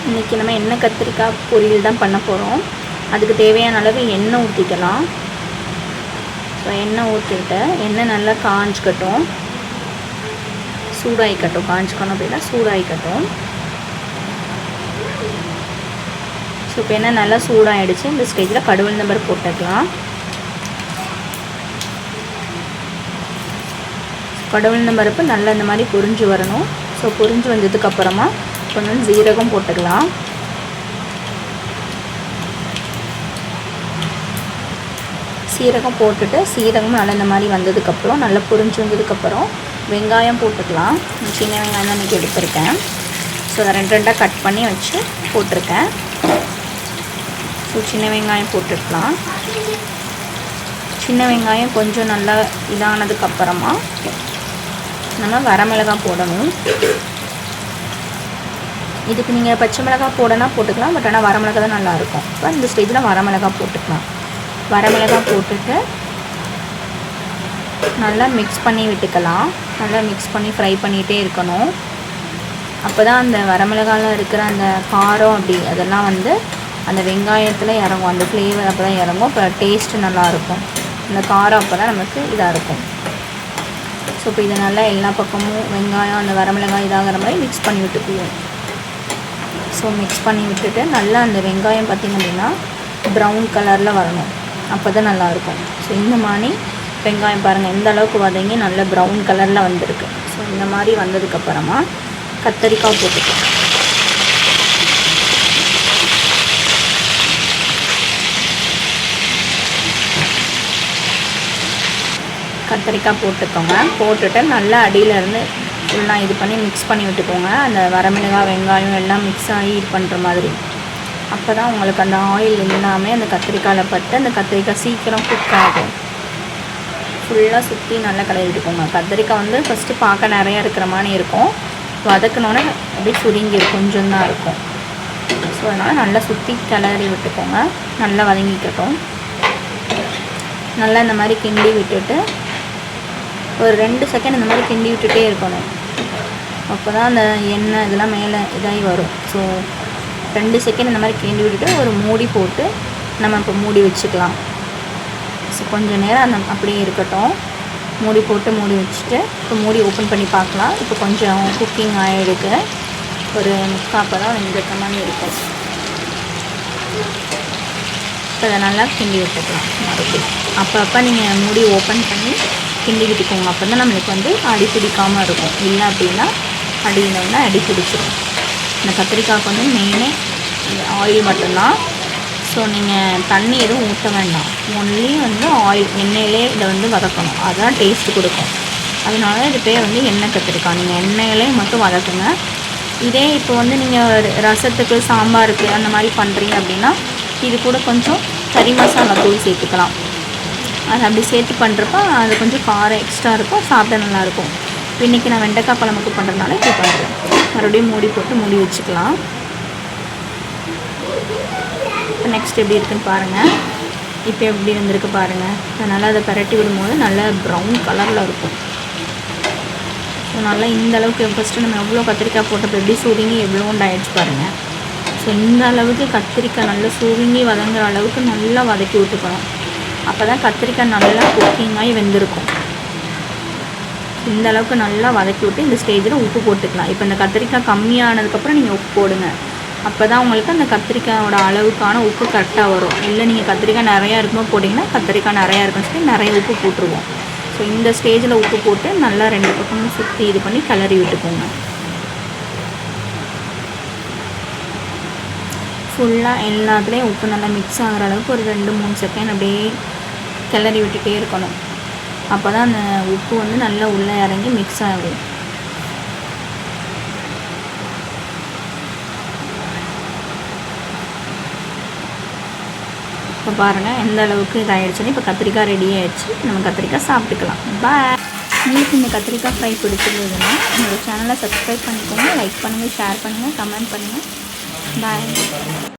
இன்றைக்கி நம்ம எண்ணெய் கத்திரிக்காய் பொரியல் தான் பண்ண போகிறோம். அதுக்கு தேவையான அளவு எண்ணெய் ஊற்றிக்கலாம். ஸோ எண்ணெய் ஊற்றிட்டு எண்ணெய் நல்லா காஞ்சிக்கட்டும், சூடாகிக்கட்டும். காஞ்சிக்கணும் அப்படின்னா சூடாகிக்கட்டும். ஸோ இப்போ எண்ணெய் நல்லா சூடாகிடுச்சு. இந்த ஸ்டேஜில் கடுகு உளுந்தம் பருப்பு போட்டுக்கலாம். கடுகு உளுந்தம் பருப்பு நல்லா இந்த மாதிரி பொரிஞ்சு வரணும். ஸோ பொரிஞ்சு வந்ததுக்கப்புறமா கொஞ்சம் ஜீரகம் போட்டுக்கலாம். சீரகம் போட்டுட்டு சீரகம் நல்லா இந்த மாதிரி வந்ததுக்கப்புறம் நல்லா பொரிஞ்சு வந்ததுக்கப்புறம் வெங்காயம் போட்டுக்கலாம். சின்ன வெங்காயம் தான் இன்றைக்கி எடுத்திருக்கேன். ஸோ அதை ரெண்டாக கட் பண்ணி வச்சு போட்டிருக்கேன். ஸோ சின்ன வெங்காயம் போட்டுக்கலாம். சின்ன வெங்காயம் கொஞ்சம் நல்லா இதானதுக்கப்புறமா நம்ம வரமிளகாய் போடணும். இதுக்கு நீங்கள் பச்சை மிளகாய் போடனா போட்டுக்கலாம், பட் ஆனால் வரமிளகாய் தான் நல்லாயிருக்கும். இப்போ இந்த ஸ்டேஜில் வரமிளகாய் போட்டுக்கலாம். வரமிளகாய் போட்டுட்டு நல்லா மிக்ஸ் பண்ணி விட்டுக்கலாம். நல்லா மிக்ஸ் பண்ணி ஃப்ரை பண்ணிகிட்டே இருக்கணும். அப்போ தான் அந்த வரமிளகாயில் இருக்கிற அந்த காரம் அப்படி அதெல்லாம் வந்து அந்த வெங்காயத்தில் இறங்கும். அந்த ஃப்ளேவர் அப்போ தான் இறங்கும். இப்போ டேஸ்ட்டு நல்லாயிருக்கும். அந்த காரம் அப்போ தான் நமக்கு இதாக இருக்கும். ஸோ இப்போ இதை நல்லா எல்லா பக்கமும் வெங்காயம் அந்த வரமிளகாய் இதாகிற மாதிரி மிக்ஸ் பண்ணி விட்டுக்குவோம். ஸோ மிக்ஸ் பண்ணி விட்டுட்டு நல்லா அந்த வெங்காயம் பார்த்திங்க அப்படின்னா ப்ரௌன் கலரில் வரணும். அப்போ தான் நல்லாயிருக்கும். ஸோ இந்த மாதிரி வெங்காயம் பாருங்கள் எந்த அளவுக்கு வதங்கி நல்ல ப்ரௌன் கலரில் வந்திருக்கு. ஸோ இந்த மாதிரி வந்ததுக்கப்புறமா கத்தரிக்காய் போட்டுக்கலாம். கத்தரிக்காய் போட்டுக்கோங்க. போட்டுட்டு நல்லா அடியிலேருந்து ஃபுல்லாக இது பண்ணி மிக்ஸ் பண்ணி விட்டுக்கோங்க. அந்த வரமிளகாய் வெங்காயம் எல்லாம் மிக்ஸ் ஆகி இது பண்ணுற மாதிரி. அப்போ தான் உங்களுக்கு அந்த ஆயில் எல்லாமே அந்த கத்திரிக்காயில் பட்டு அந்த கத்திரிக்காய் சீக்கிரம் குக் ஆகும். ஃபுல்லாக சுற்றி நல்லா கலரி விட்டுக்கோங்க. கத்திரிக்காய் வந்து ஃபஸ்ட்டு பார்க்க நிறையா இருக்கிற மாதிரி இருக்கும். வதக்கினோன்னே அப்படியே சுருங்கி கொஞ்சம் தான் இருக்கும். ஸோ அதனால் நல்லா சுற்றி கிளறி விட்டுக்கோங்க. நல்லா வதங்கிக்கட்டும். நல்லா இந்த மாதிரி கிண்டி விட்டுட்டு ஒரு 2 செகண்ட் இந்த மாதிரி கிண்டி விட்டுட்டே இருக்கணும். அப்போ தான் அந்த எண்ணெய் இதெல்லாம் மேலே இதாகி வரும். ஸோ 2 செகண்ட் இந்த மாதிரி கிண்டி விட்டுட்டு ஒரு மூடி போட்டு நம்ம இப்போ மூடி வச்சுக்கலாம். ஸோ கொஞ்சம் நேரம் அந்த அப்படியே இருக்கட்டும். மூடி போட்டு மூடி வச்சுட்டு இப்போ மூடி ஓப்பன் பண்ணி பார்க்கலாம். இப்போ கொஞ்சம் குக்கிங் ஆகிடுக்கு. ஒரு 3/4 தான் வெந்திருக்க மாதிரி இருக்கும். இப்போ அதை நல்லா கிண்டி விட்டுக்கலாம் மறுபடியும். அப்போ நீங்கள் மூடி ஓப்பன் பண்ணி கிண்டி விட்டுக்கோங்க. அப்போ தான் நம்மளுக்கு வந்து அடி பிடிக்காமல் இருக்கும். இல்லை அப்படின்னா அடியினோன்னா அடி பிடிச்சிடும். இந்த கத்திரிக்காய்க்கு வந்து மெயினே ஆயில் மட்டும்தான். ஸோ நீங்கள் தண்ணி எதுவும் ஊற்ற வேண்டாம். ஒன்லி வந்து ஆயில் எண்ணெயிலே இதை வந்து வதக்கணும். அதுதான் டேஸ்ட்டு கொடுக்கும். அதனால இது பேர் வந்து எண்ணெய் கத்திரிக்காய். நீங்கள் எண்ணெயிலே மட்டும் வதக்குங்க. இதே இப்போ வந்து நீங்கள் ரசத்துக்கு சாம்பாருக்கு அந்த மாதிரி பண்ணுறீங்க அப்படின்னா இது கூட கொஞ்சம் கறி மசாலா தூள் சேர்த்துக்கலாம். அது அப்படி சேர்த்து பண்ணுறப்ப அது கொஞ்சம் காரம் எக்ஸ்ட்ரா இருக்கும், சாப்பிட நல்லாயிருக்கும். இப்போ இன்றைக்கி நான் வெண்டைக்காய் குழம்புக்கு பண்ணுறதுனால இப்படி பண்ணுறேன். மறுபடியும் மூடி போட்டு மூடி வச்சுக்கலாம். இப்போ நெக்ஸ்ட் எப்படி இருக்குதுன்னு பாருங்கள். இப்போ எப்படி வந்திருக்கு பாருங்கள். அதனால் அதை பரட்டி விடும்போது நல்லா ப்ரௌன் கலரில் இருக்கும். ஸோ நல்லா இந்த அளவுக்கு ஃபஸ்ட்டு நம்ம எவ்வளோ கத்திரிக்காய் போட்டப்போ எப்படி சுருங்கி எவ்வளோண்டு ஆகிடுச்சு பாருங்கள். ஸோ இந்த அளவுக்கு கத்திரிக்காய் நல்லா சுருங்கி வதங்குற அளவுக்கு நல்லா வதக்கி விட்டுக்கணும். அப்போ தான் கத்திரிக்காய் நல்லா குக்கிங்காகி வெந்திருக்கும். இந்த அளவுக்கு நல்லா வதக்கி விட்டு இந்த ஸ்டேஜில் உப்பு போட்டுக்கலாம். இப்போ இந்த கத்திரிக்காய் கம்மியானதுக்கப்புறம் நீங்கள் உப்பு போடுங்க. அப்போ தான் உங்களுக்கு அந்த கத்திரிக்காயோட அளவுக்கான உப்பு கரெக்டாக வரும். இல்லை நீங்கள் கத்திரிக்காய் நிறையா இருக்கும்போது போட்டிங்கன்னா கத்திரிக்காய் நிறையா இருக்குன்னு சொல்லி நிறைய உப்பு போட்டுருவோம். ஸோ இந்த ஸ்டேஜில் உப்பு போட்டு நல்லா 2 பக்கமும் சுற்றி இது பண்ணி கிளறி விட்டுக்கோங்க. ஃபுல்லாக எல்லாத்துலேயும் உப்பு நல்லா மிக்ஸ் ஆகிற அளவுக்கு ஒரு 2-3 செகண்ட் அப்படியே கிளறி விட்டுட்டே இருக்கணும். அப்போ தான் அந்த உப்பு வந்து நல்லா உள்ளே இறங்கி மிக்ஸ் ஆகும். இப்போ பாருங்கள் எந்த அளவுக்கு இதாகிடுச்சுன்னு. இப்போ கத்திரிக்காய் ரெடி ஆகிடுச்சு. நம்ம கத்திரிக்காய் சாப்பிட்டுக்கலாம். பாய். உங்களுக்கு இந்த கத்திரிக்காய் ஃப்ரை பிடிச்சிருந்ததுன்னா என்னோடய சேனலை சப்ஸ்கிரைப் பண்ணிக்கோங்க. லைக் பண்ணுங்கள், ஷேர் பண்ணுங்கள், கமெண்ட் பண்ணுங்கள். பாய்.